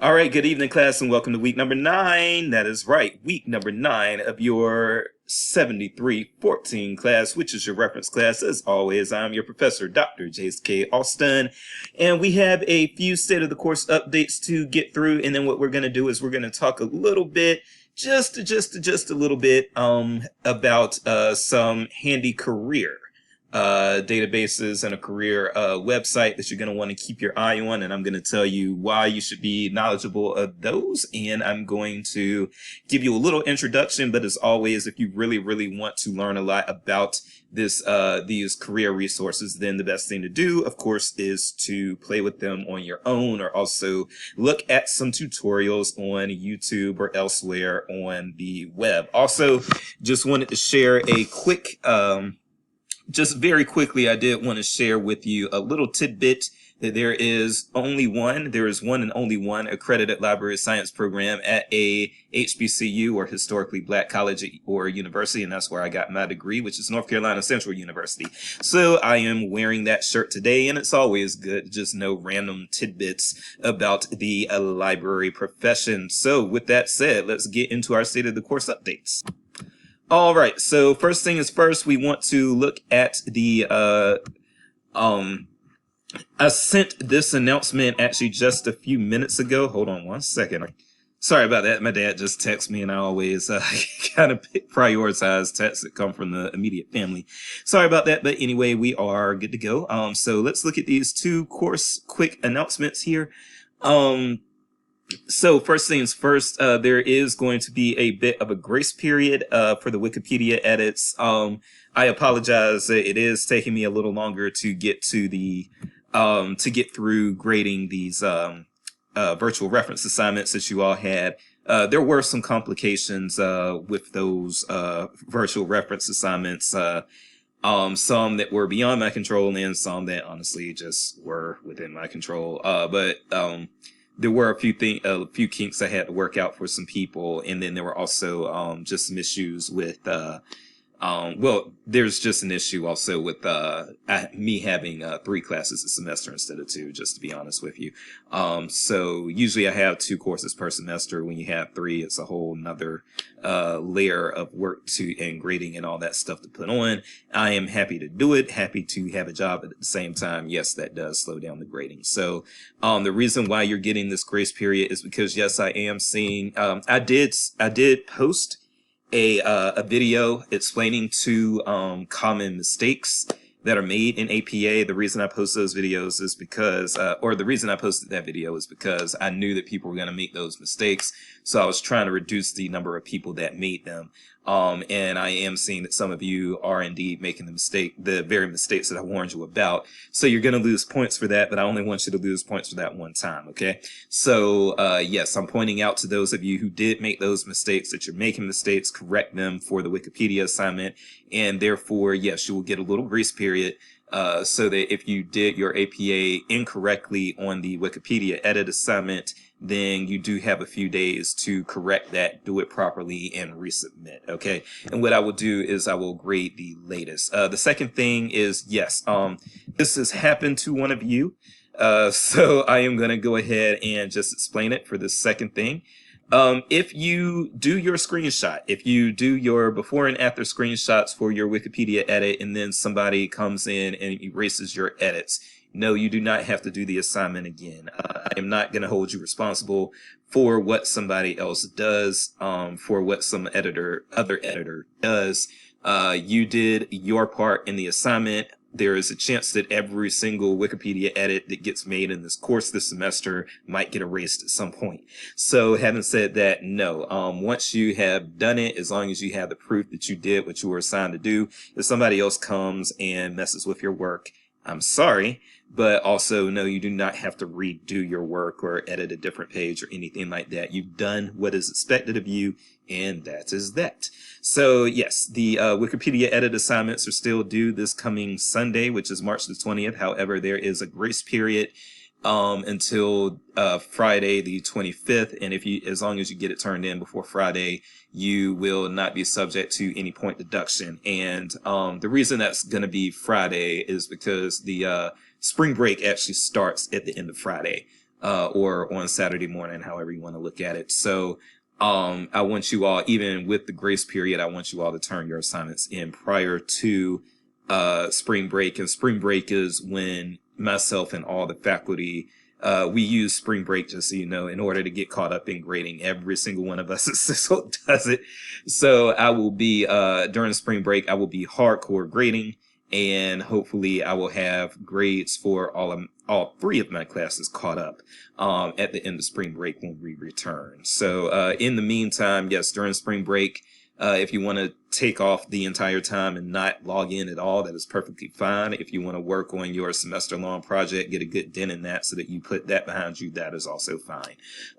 All right, good evening, class, and welcome to week number 9. That is right, week number 9 of your 7314 class, which is your reference class. As always, I'm your professor, Dr. J.K. Alston, and we have a few state of the course updates to get through. And then what we're going to do is we're going to talk a little bit, just a little bit, about some handy career databases and a career website that you're going to want to keep your eye on. And I'm going to tell you why you should be knowledgeable of those. And I'm going to give you a little introduction. But as always, if you really want to learn a lot about these career resources, then the best thing to do, of course, is to play with them on your own, or also look at some tutorials on YouTube or elsewhere on the web. Also, just wanted to share a quick just very quickly, I did want to share with you a little tidbit that there is one and only one accredited library of science program at a HBCU, or historically black college or university, and that's where I got my degree, which is North Carolina Central University. So I am wearing that shirt today, and it's always good to just know random tidbits about the library profession. So with that said, let's get into our state of the course updates. All right, so first thing is first, we want to look at the, I sent this announcement actually just a few minutes ago. Hold on one second. Sorry about that. My dad just texted me, and I always kind of prioritize texts that come from the immediate family. Sorry about that, but anyway, we are good to go. So let's look at these two course quick announcements here. So first things first, there is going to be a bit of a grace period for the Wikipedia edits. I apologize. It is taking me a little longer to get to to get through grading these virtual reference assignments that you all had. There were some complications with those virtual reference assignments. Some that were beyond my control, and some that honestly just were within my control. But there were a few kinks I had to work out for some people, and then there were also just some issues with there's just an issue also with me having 3 classes a semester instead of 2, just to be honest with you. So usually I have 2 courses per semester. When you have 3, it's a whole nother layer of work and grading and all that stuff to put on. I am happy to do it, happy to have a job, but at the same time, yes, that does slow down the grading. So the reason why you're getting this grace period is because, yes, I am seeing, I did post a video explaining 2 common mistakes that are made in APA. The reason I post those videos is because, or the reason I posted that video is because I knew that people were going to make those mistakes. So I was trying to reduce the number of people that made them. And I am seeing that some of you are indeed making the very mistakes that I warned you about. So you're going to lose points for that, but I only want you to lose points for that one time. Okay. So, yes, I'm pointing out to those of you who did make those mistakes that you're making mistakes, correct them for the Wikipedia assignment. And therefore, yes, you will get a little grace period. So that if you did your APA incorrectly on the Wikipedia edit assignment, then you do have a few days to correct that, do it properly, and resubmit. Okay. And what I will do is I will grade the latest. The second thing is, yes, this has happened to one of you. So I am going to go ahead and just explain it for the second thing. If you do your screenshot, if you do your before and after screenshots for your Wikipedia edit, and then somebody comes in and erases your edits, no, you do not have to do the assignment again. I am not going to hold you responsible for what somebody else does, for what some other editor does. You did your part in the assignment. There is a chance that every single Wikipedia edit that gets made in this course this semester might get erased at some point. So having said that, no, once you have done it, as long as you have the proof that you did what you were assigned to do, if somebody else comes and messes with your work, I'm sorry, but also no, you do not have to redo your work or edit a different page or anything like that. You've done what is expected of you, and that is that. So yes, the Wikipedia edit assignments are still due this coming Sunday, which is March the 20th. However, there is a grace period until Friday the 25th, and as long as you get it turned in before Friday, you will not be subject to any point deduction. And the reason that's going to be Friday is because the spring break actually starts at the end of Friday. or on Saturday morning, however you want to look at it. So I want you all, even with the grace period, I want you all to turn your assignments in prior to spring break. And spring break is when myself and all the faculty, we use spring break, just so you know, in order to get caught up in grading. Every single one of us so does it. So I will be, during spring break, I will be hardcore grading, and hopefully I will have grades for all three of my classes caught up at the end of spring break when we return. So in the meantime, yes, during spring break, if you want to take off the entire time and not log in at all, that is perfectly fine. If you want to work on your semester-long project, get a good dent in that so that you put that behind you, that is also fine.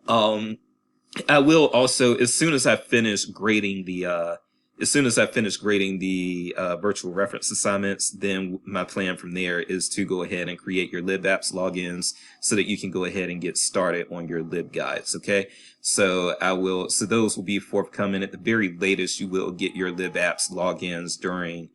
I will also, as soon as I finish grading the virtual reference assignments, then my plan from there is to go ahead and create your LibApps logins so that you can go ahead and get started on your LibGuides. Okay. So those will be forthcoming. At the very latest, you will get your LibApps logins during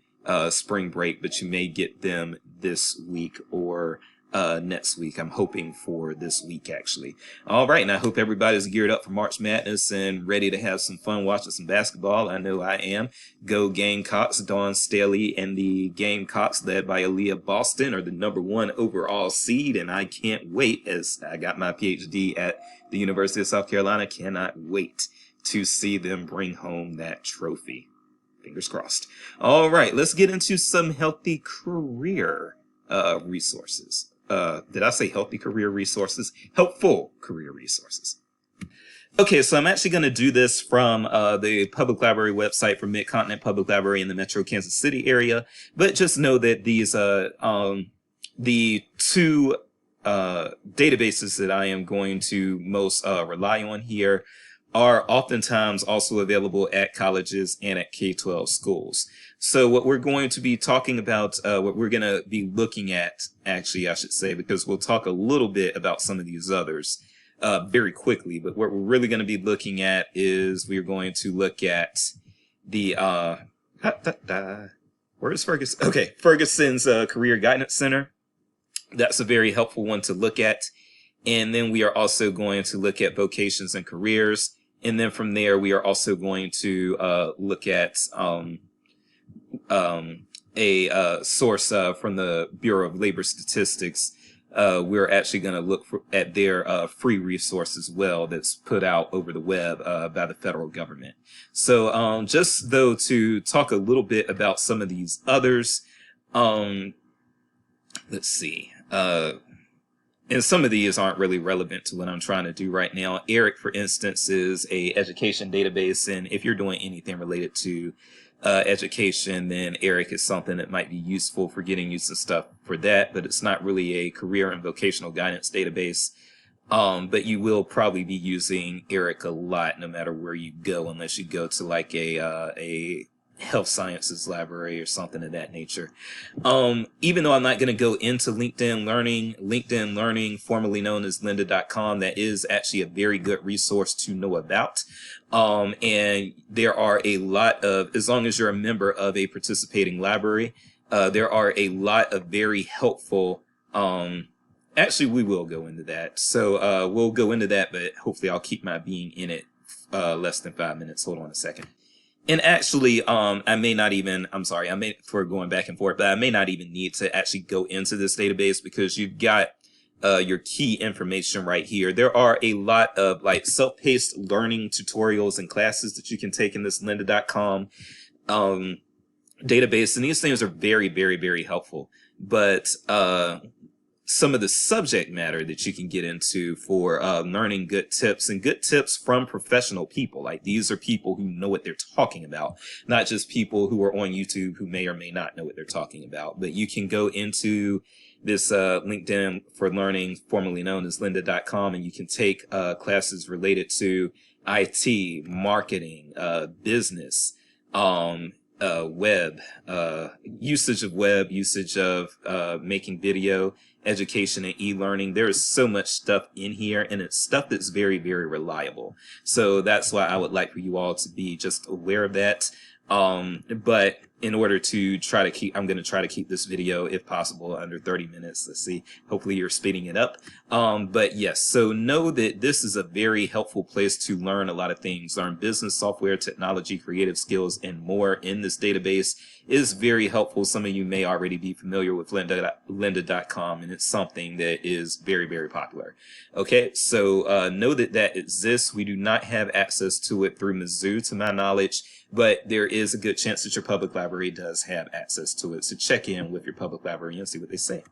spring break, but you may get them this week or next week. I'm hoping for this week, actually. All right, and I hope everybody's geared up for March Madness and ready to have some fun watching some basketball. I know I am. Go Gamecocks. Dawn Staley and the Gamecocks, led by Aaliyah Boston, are the #1 overall seed, and I can't wait, as I got my PhD at the University of South Carolina, cannot wait to see them bring home that trophy. Fingers crossed. All right, let's get into some healthy career resources. Did I say healthy career resources? Helpful career resources. Okay, so I'm actually going to do this from the public library website for Mid-Continent Public Library in the Metro Kansas City area. But just know that these the two databases that I am going to most rely on here are oftentimes also available at colleges and at K-12 schools. So what we're going to be talking about, what we're going to be looking at, actually, I should say, because we'll talk a little bit about some of these others very quickly, but what we're really going to be looking at is we're going to look at the, where is Ferguson? Okay, Ferguson's Career Guidance Center. That's a very helpful one to look at. And then we are also going to look at vocations and careers. And then from there, we are also going to look at a source from the Bureau of Labor Statistics. We're actually going to look at their free resource as well that's put out over the web by the federal government. So just though to talk a little bit about some of these others, let's see. And some of these aren't really relevant to what I'm trying to do right now. ERIC, for instance, is a education database, and if you're doing anything related to education, then ERIC is something that might be useful for getting you some stuff for that, but it's not really a career and vocational guidance database. But you will probably be using ERIC a lot no matter where you go, unless you go to like a health sciences library or something of that nature. Even though I'm not going to go into LinkedIn Learning, formerly known as lynda.com, that is actually a very good resource to know about. And there are a lot of, as long as you're a member of a participating library, there are a lot of very helpful, actually we will go into that. So we'll go into that, but hopefully I'll keep my being in it less than 5 minutes. Hold on a second. And actually, for going back and forth, but I may not even need to actually go into this database because you've got your key information right here. There are a lot of like self-paced learning tutorials and classes that you can take in this lynda.com database. And these things are very, very, very helpful. But some of the subject matter that you can get into for learning good tips and good tips from professional people. Like these are people who know what they're talking about, not just people who are on YouTube who may or may not know what they're talking about. But you can go into this LinkedIn for Learning, formerly known as lynda.com, and you can take classes related to IT, marketing, business, web, usage of making video, education and e-learning. There is so much stuff in here, and it's stuff that's very, very reliable. So that's why I would like for you all to be just aware of that. But in order to try to keep, I'm going to try to keep this video, if possible, under 30 minutes. Let's see. Hopefully you're speeding it up. But yes, so know that this is a very helpful place to learn a lot of things. Learn business, software, technology, creative skills, and more in this database. It is very helpful. Some of you may already be familiar with lynda.com, and it's something that is very, very popular. Okay, so know that that exists. We do not have access to it through Mizzou, to my knowledge, but there is a good chance that your public library does have access to it. So check in with your public library and see what they say.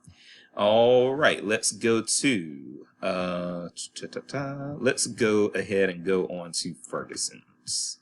All right, let's go to, let's go ahead and go on to Ferguson's.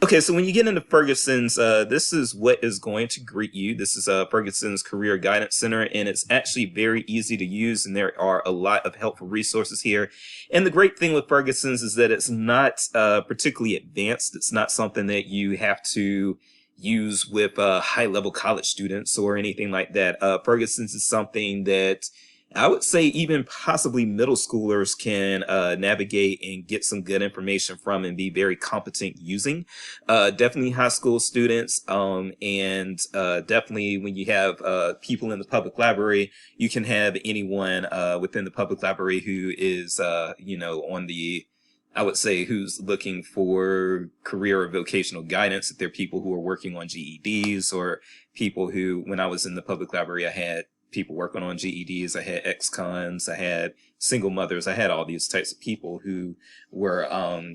Okay, so when you get into Ferguson's, this is what is going to greet you. This is Ferguson's Career Guidance Center, and it's actually very easy to use, and there are a lot of helpful resources here. And the great thing with Ferguson's is that it's not particularly advanced. It's not something that you have to use with high-level college students or anything like that. Ferguson's is something that I would say even possibly middle schoolers can navigate and get some good information from and be very competent using. Definitely high school students, and definitely when you have people in the public library, you can have anyone within the public library who is, you know, on the, I would say, who's looking for career or vocational guidance. If they're people who are working on GEDs, or people who, when I was in the public library, I had people working on GEDs, I had ex-cons, I had single mothers, I had all these types of people who were,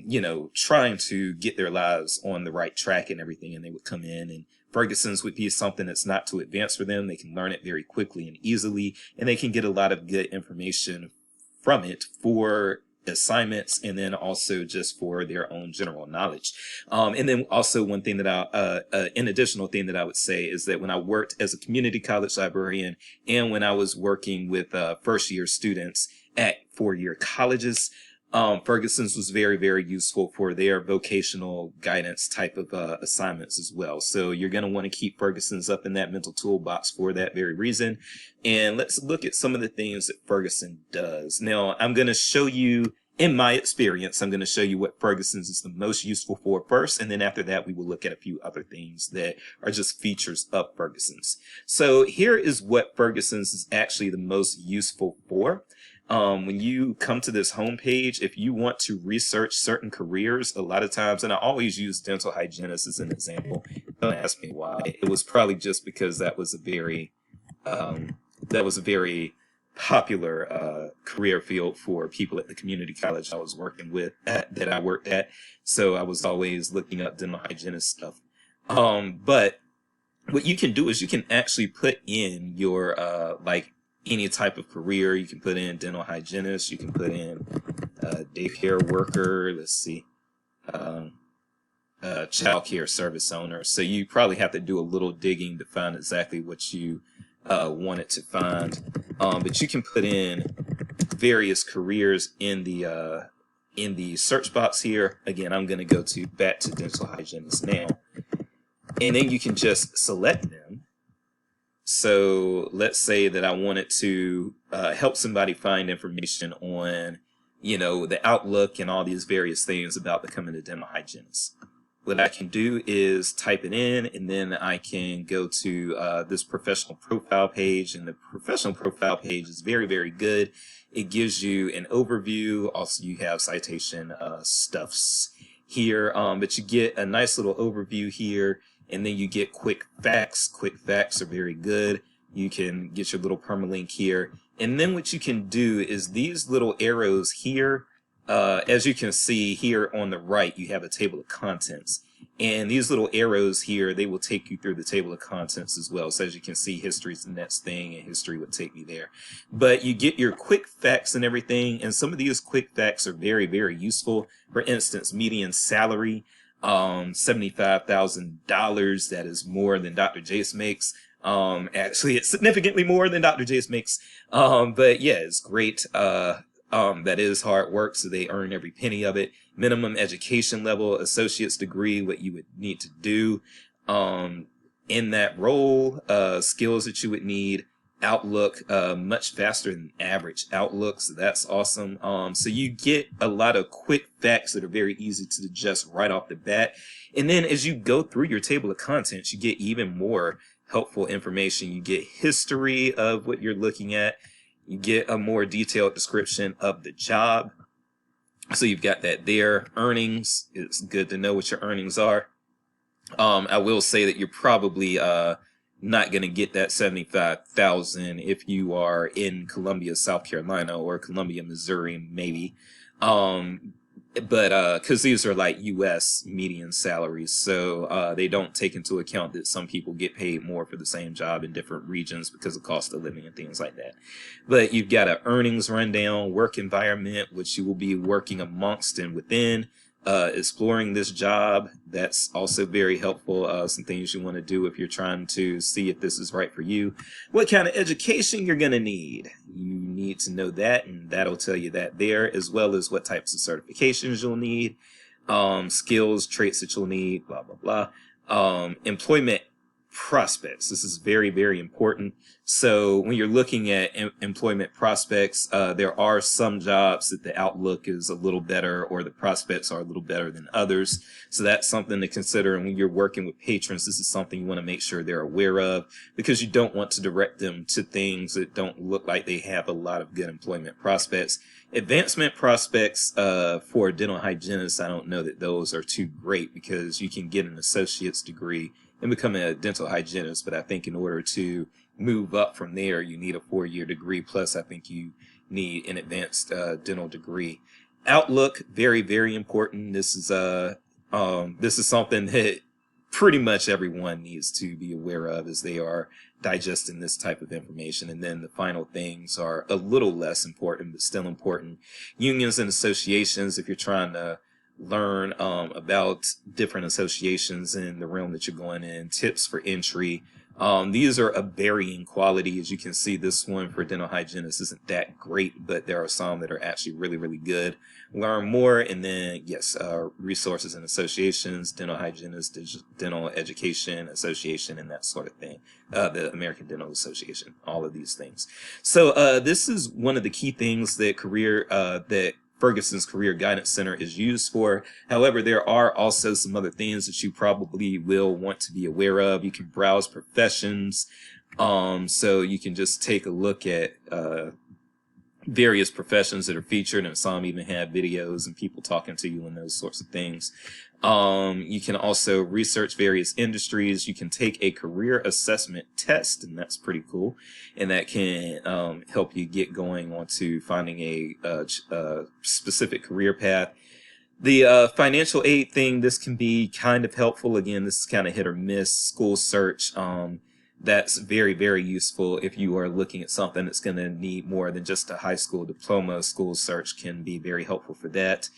you know, trying to get their lives on the right track and everything, and they would come in, and Ferguson's would be something that's not too advanced for them. They can learn it very quickly and easily, and they can get a lot of good information from it for assignments, and then also just for their own general knowledge. And then also one thing that an additional thing that I would say is that when I worked as a community college librarian, and when I was working with first year students at 4-year colleges, Ferguson's was very, very useful for their vocational guidance type of assignments as well. So you're going to want to keep Ferguson's up in that mental toolbox for that very reason. And let's look at some of the things that Ferguson does. Now, I'm going to show you, in my experience, I'm going to show you what Ferguson's is the most useful for first, and then after that, we will look at a few other things that are just features of Ferguson's. So here is what Ferguson's is actually the most useful for. When you come to this homepage, if you want to research certain careers, a lot of times, and I always use dental hygienist as an example. Don't ask me why. It was probably just because that was a very popular career field for people at the community college I was working with, that I worked at. So I was always looking up dental hygienist stuff. But what you can do is you can actually put in your like any type of career. You can put in dental hygienist, you can put in daycare worker, let's see, child care service owner. So you probably have to do a little digging to find exactly what you wanted to find. But you can put in various careers in the search box here. Again, I'm going to go back to dental hygienist now, and then you can just select them. So let's say that I wanted to help somebody find information on, you know, the outlook and all these various things about becoming a dental hygienist. What I can do is type it in, and then I can go to this professional profile page, and the professional profile page is very, very good. It gives you an overview. Also, you have citation stuffs here, but you get a nice little overview here. And then you get quick facts. Quick facts are very good. You can get your little permalink here. And then what you can do is these little arrows here, as you can see here on the right, you have a table of contents. And these little arrows here, they will take you through the table of contents as well. So as you can see, history is the next thing, and history would take me there. But you get your quick facts and everything. And some of these quick facts are very, very useful. For instance, median salary. $75,000. That is more than Dr. Jace makes. Actually, it's significantly more than Dr. Jace makes. But yeah, it's great. That is hard work, so they earn every penny of it. Minimum education level, associate's degree, what you would need to do in that role, skills that you would need, Outlook much faster than average Outlook, so that's awesome. So you get a lot of quick facts that are very easy to digest right off the bat. And then as you go through your table of contents, you get even more helpful information. You get history of what you're looking at. You get a more detailed description of the job. So you've got that there. Earnings, it's good to know what your earnings are. I will say that you're probably not going to get that 75,000 if you are in Columbia, South Carolina, or Columbia, Missouri, maybe. But because these are like U.S. median salaries, so they don't take into account that some people get paid more for the same job in different regions because of cost of living and things like that. But you've got an earnings rundown, work environment, which you will be working amongst and within. Exploring this job, that's also very helpful. Some things you want to do if you're trying to see if this is right for you. What kind of education you're going to need. You need to know that, and that'll tell you that there, as well as what types of certifications you'll need, skills, traits that you'll need, blah, blah, blah. Employment prospects. This is very, very important. So when you're looking at employment prospects, there are some jobs that the outlook is a little better or the prospects are a little better than others. So that's something to consider. And when you're working with patrons, this is something you want to make sure they're aware of, because you don't want to direct them to things that don't look like they have a lot of good employment prospects. Advancement prospects for a dental hygienist, I don't know that those are too great, because you can get an associate's degree and become a dental hygienist. But I think in order to move up from there, you need a 4-year degree. Plus, I think you need an advanced dental degree. Outlook, very, very important. This is something that pretty much everyone needs to be aware of as they are digesting this type of information. And then the final things are a little less important, but still important. Unions and associations, if you're trying to learn about different associations in the realm that you're going in, tips for entry. These are of varying quality. As you can see, this one for dental hygienists isn't that great, but there are some that are actually really, really good. Learn more, and then, yes, resources and associations, dental hygienists, dental education association, and that sort of thing. The American Dental Association, all of these things. So this is one of the key things that that Ferguson's Career Guidance Center is used for. However, there are also some other things that you probably will want to be aware of. You can browse professions. So you can just take a look at various professions that are featured, and some even have videos and people talking to you and those sorts of things. You can also research various industries. You can take a career assessment test, and that's pretty cool. And that can help you get going onto finding a specific career path. The financial aid thing, this can be kind of helpful. Again, this is kind of hit or miss. School search, that's very, very useful if you are looking at something that's going to need more than just a high school diploma. School search can be very helpful for that.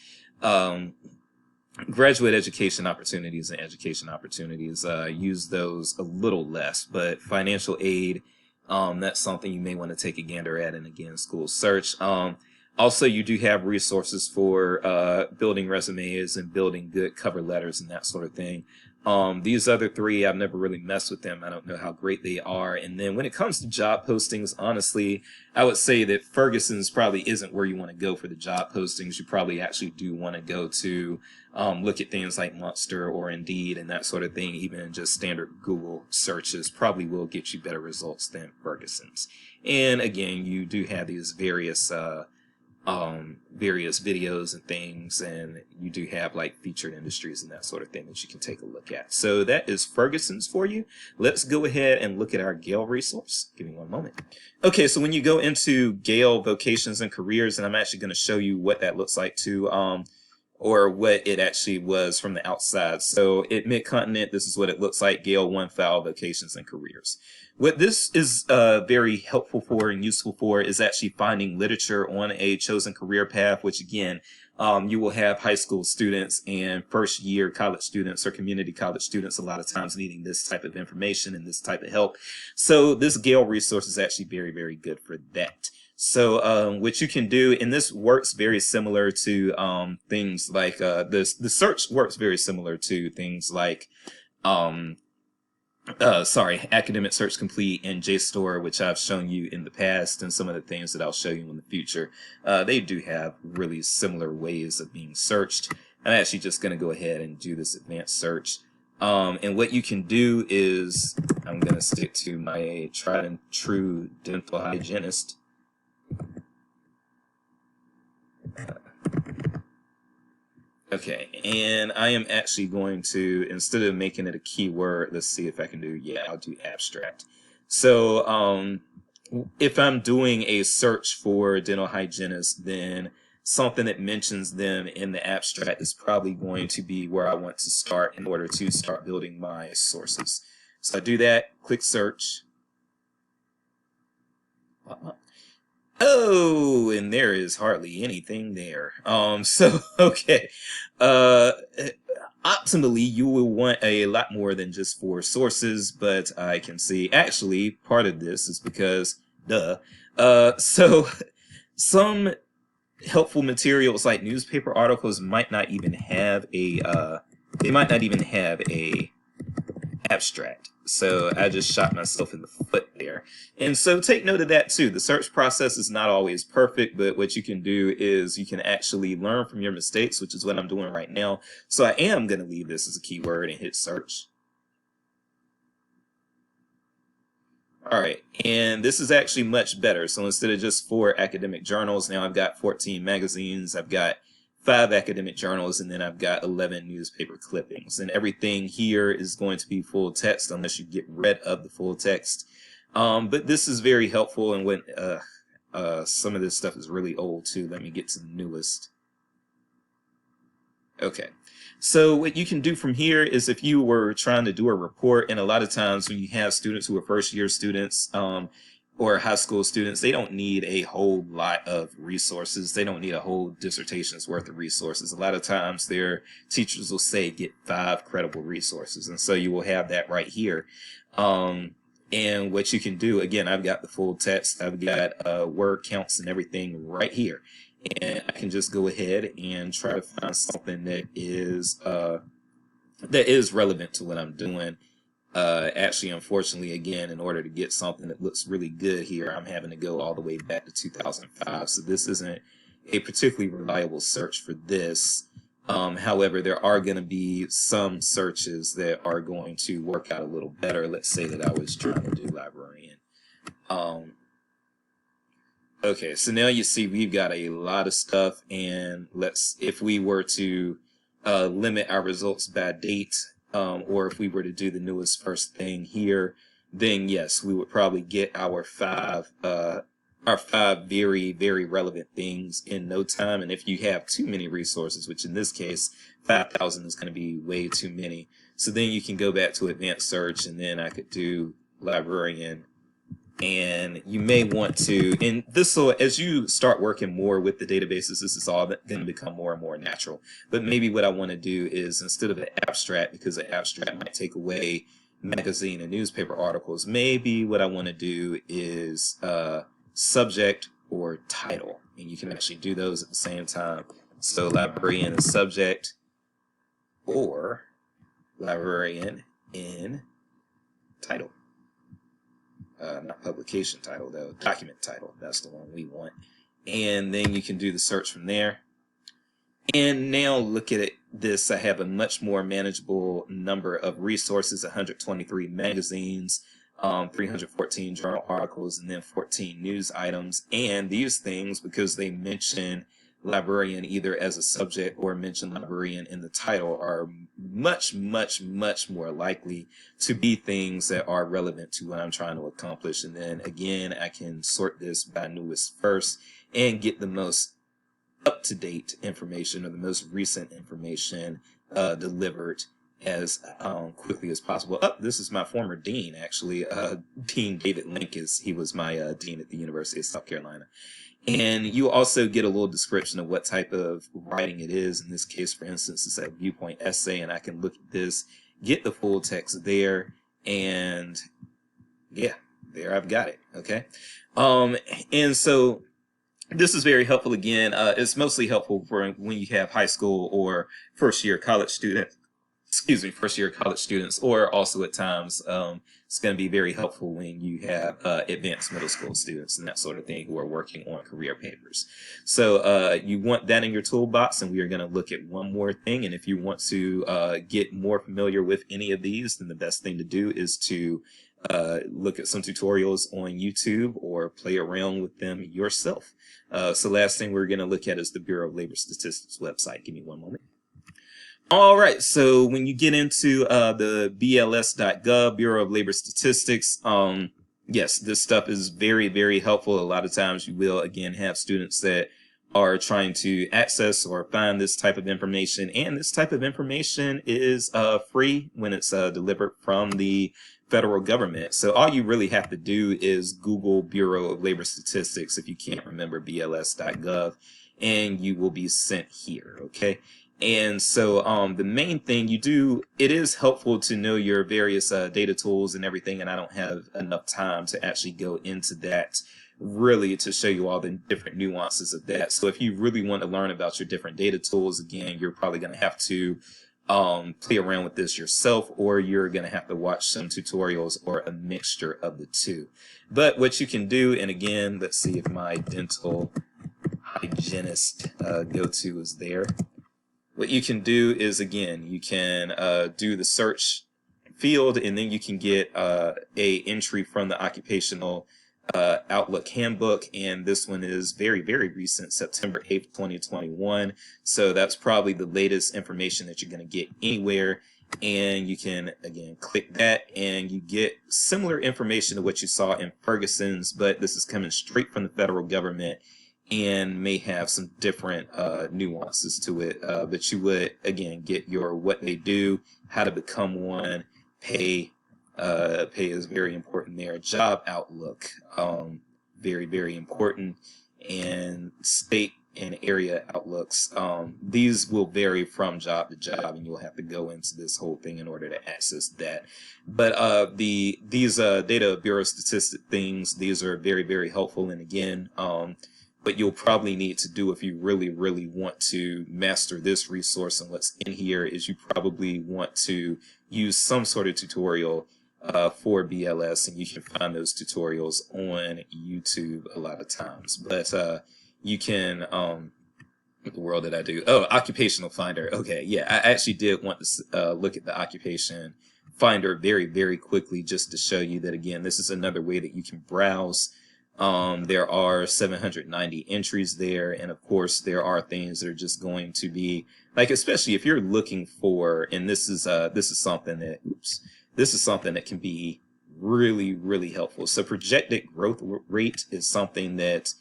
Graduate education opportunities and education opportunities, use those a little less, but financial aid, that's something you may want to take a gander at. And again, school search. Also, you do have resources for building resumes and building good cover letters and that sort of thing. These other three, I've never really messed with them. I don't know how great they are. And then when it comes to job postings, honestly, I would say that Ferguson's probably isn't where you want to go for the job postings. You probably actually do want to go to look at things like Monster or Indeed and that sort of thing. Even just standard Google searches probably will get you better results than Ferguson's. And again, you do have these various videos and things, and you do have like featured industries and that sort of thing that you can take a look at. So that is Ferguson's for you. Let's go ahead and look at our Gale resource. Give me one moment. Okay, so when you go into Gale Vocations and Careers, and I'm actually going to show you what that looks like too, or what it actually was from the outside. So at Mid-Continent, this is what it looks like, Gale One File Vocations and Careers. What this is very helpful for and useful for is actually finding literature on a chosen career path, which again, you will have high school students and first year college students or community college students a lot of times needing this type of information and this type of help. So this Gale resource is actually very, very good for that. So what you can do, and this works very similar to things like the search works very similar to things like sorry, Academic Search Complete and JSTOR, which I've shown you in the past, and some of the things that I'll show you in the future, they do have really similar ways of being searched. I'm actually just going to go ahead and do this advanced search. And what you can do is, I'm going to stick to my tried and true dental hygienist. Okay, and I am actually going to, instead of making it a keyword, let's see if I can do, yeah, I'll do abstract. So if I'm doing a search for dental hygienist, then something that mentions them in the abstract is probably going to be where I want to start in order to start building my sources. So I do that, click search. Oh, and there is hardly anything there. Okay. Optimally, you will want a lot more than just 4 sources, but I can see actually part of this is because, duh. So some helpful materials like newspaper articles might not even have a, they might not even have a abstract. So I just shot myself in the foot there. And so take note of that too. The search process is not always perfect, but what you can do is you can actually learn from your mistakes, which is what I'm doing right now. So I am going to leave this as a keyword and hit search. All right, and this is actually much better. So instead of just 4 academic journals, now I've got 14 magazines, I've got 5 academic journals, and then I've got 11 newspaper clippings. And everything here is going to be full text unless you get rid of the full text. But this is very helpful, and when some of this stuff is really old too. Let me get to the newest. Okay. So what you can do from here is if you were trying to do a report, and a lot of times when you have students who are first-year students, or high school students, they don't need a whole lot of resources. They don't need a whole dissertation's worth of resources. A lot of times their teachers will say, get 5 credible resources. And so you will have that right here. And what you can do, again, I've got the full text. I've got word counts and everything right here. And I can just go ahead and try to find something that is relevant to what I'm doing. Actually, unfortunately, again, in order to get something that looks really good here, I'm having to go all the way back to 2005. So this isn't a particularly reliable search for this. However, there are going to be some searches that are going to work out a little better. Let's say that I was trying to do librarian. Okay, so now you see we've got a lot of stuff, and if we were to limit our results by date, or if we were to do the newest first thing here, then yes, we would probably get our 5 very, very relevant things in no time. And if you have too many resources, which in this case, 5,000 is going to be way too many. So then you can go back to advanced search, and then I could do librarian. And you may want to, and this will, as you start working more with the databases, this is all going to become more and more natural. But maybe what I want to do is, instead of an abstract, because the abstract might take away magazine and newspaper articles, maybe what I want to do is subject or title. And you can actually do those at the same time. So librarian is subject, or librarian in title. Not publication title though, document title. That's the one we want. And then you can do the search from there. And now look at this. I have a much more manageable number of resources, 123 magazines, 314 journal articles, and then 14 news items. And these things, because they mention librarian either as a subject or mention librarian in the title, are much, much, much more likely to be things that are relevant to what I'm trying to accomplish. And then again, I can sort this by newest first and get the most up-to-date information, or the most recent information delivered as quickly as possible. This is my former dean, actually. Dean David Link, he was my dean at the University of South Carolina. And you also get a little description of what type of writing it is. In this case, for instance, it's a viewpoint essay, and I can look at this, get the full text there, and yeah, there I've got it. Okay. And so this is very helpful. Again, it's mostly helpful for when you have high school or first year college students. excuse me, first year college students, or also at times, it's going to be very helpful when you have advanced middle school students and that sort of thing who are working on career papers. So you want that in your toolbox, and we are going to look at one more thing. And if you want to get more familiar with any of these, then the best thing to do is to look at some tutorials on YouTube or play around with them yourself. So last thing we're going to look at is the Bureau of Labor Statistics website. Give me one moment. All right, so when you get into the BLS.gov, Bureau of Labor Statistics, yes, this stuff is very, very helpful. A lot of times you will, again, have students that are trying to access or find this type of information, and this type of information is free when it's delivered from the federal government. So all you really have to do is Google Bureau of Labor Statistics if you can't remember BLS.gov, and you will be sent here, okay? And so the main thing you do, it is helpful to know your various data tools and everything, and I don't have enough time to actually go into that really to show you all the different nuances of that. So if you really want to learn about your different data tools, again, you're probably going to have to play around with this yourself, or you're going to have to watch some tutorials or a mixture of the two. But what you can do, and again, let's see if my dental hygienist go-to is there. What you can do is, again, you can do the search field, and then you can get a entry from the Occupational Outlook Handbook, and this one is very, very recent, September 8th, 2021. So that's probably the latest information that you're going to get anywhere. And you can, again, click that, and you get similar information to what you saw in Ferguson's, but this is coming straight from the federal government and may have some different nuances to it. But you would, again, get your what they do, how to become one, pay. Pay is very important there. Job outlook, very, very important. And state and area outlooks. These will vary from job to job, and you'll have to go into this whole thing in order to access that. But these data bureau statistic things, these are very, very helpful. And again, what you'll probably need to do if you really, really want to master this resource and what's in here is you probably want to use some sort of tutorial for BLS, and you can find those tutorials on YouTube a lot of times. But you can, what the world did I do? Oh, Occupational Finder. Okay, yeah, I actually did want to look at the Occupation Finder very, very quickly just to show you that, again, this is another way that you can browse. There are 790 entries there, and of course there are things that are just going to be like, especially if you're looking for, and this is something that, this is something that can be really, really helpful. So projected growth rate is something that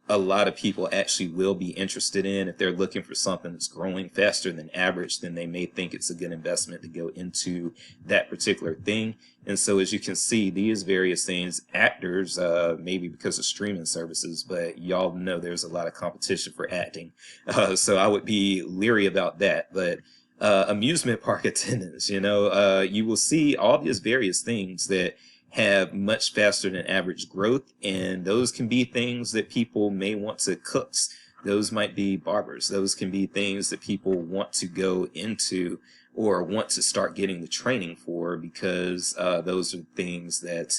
a lot of people actually will be interested in. If they're looking for something that's growing faster than average, then they may think it's a good investment to go into that particular thing. And so as you can see, these various things, actors, maybe because of streaming services, but y'all know there's a lot of competition for acting. So I would be leery about that. But amusement park attendants, you know, you will see all these various things that have much faster than average growth, and those can be things that people may want to cooks. Those might be barbers. Those can be things that people want to go into or want to start getting the training for, because those are things that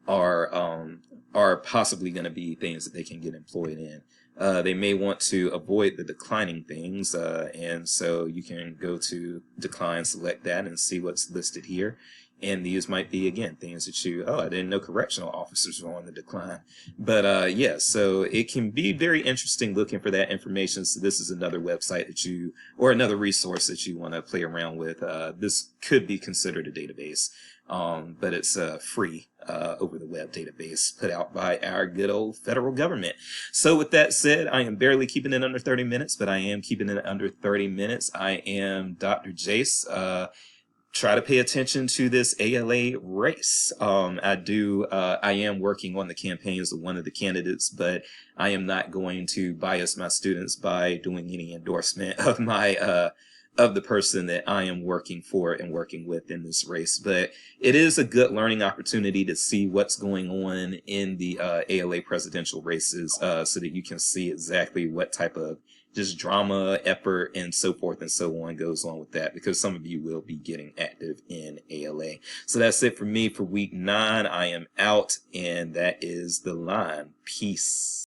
are possibly going to be things that they can get employed in. They may want to avoid the declining things, and so you can go to decline, select that, and see what's listed here. And these might be, again, things that you, oh, I didn't know correctional officers were on the decline. But yeah, so it can be very interesting looking for that information. So this is another website that you, or another resource that you want to play around with. This could be considered a database, but it's free over the web database put out by our good old federal government. So with that said, I am barely keeping it under 30 minutes, but I am keeping it under 30 minutes. I am Dr. Jace. Try to pay attention to this ALA race. I am working on the campaigns of one of the candidates, but I am not going to bias my students by doing any endorsement of my of the person that I am working for and working with in this race. But it is a good learning opportunity to see what's going on in the ALA presidential races, so that you can see exactly what type of just drama, effort, and so forth and so on goes on with that, because some of you will be getting active in ALA. So that's it for me for week 9. I am out, and that is the line. Peace.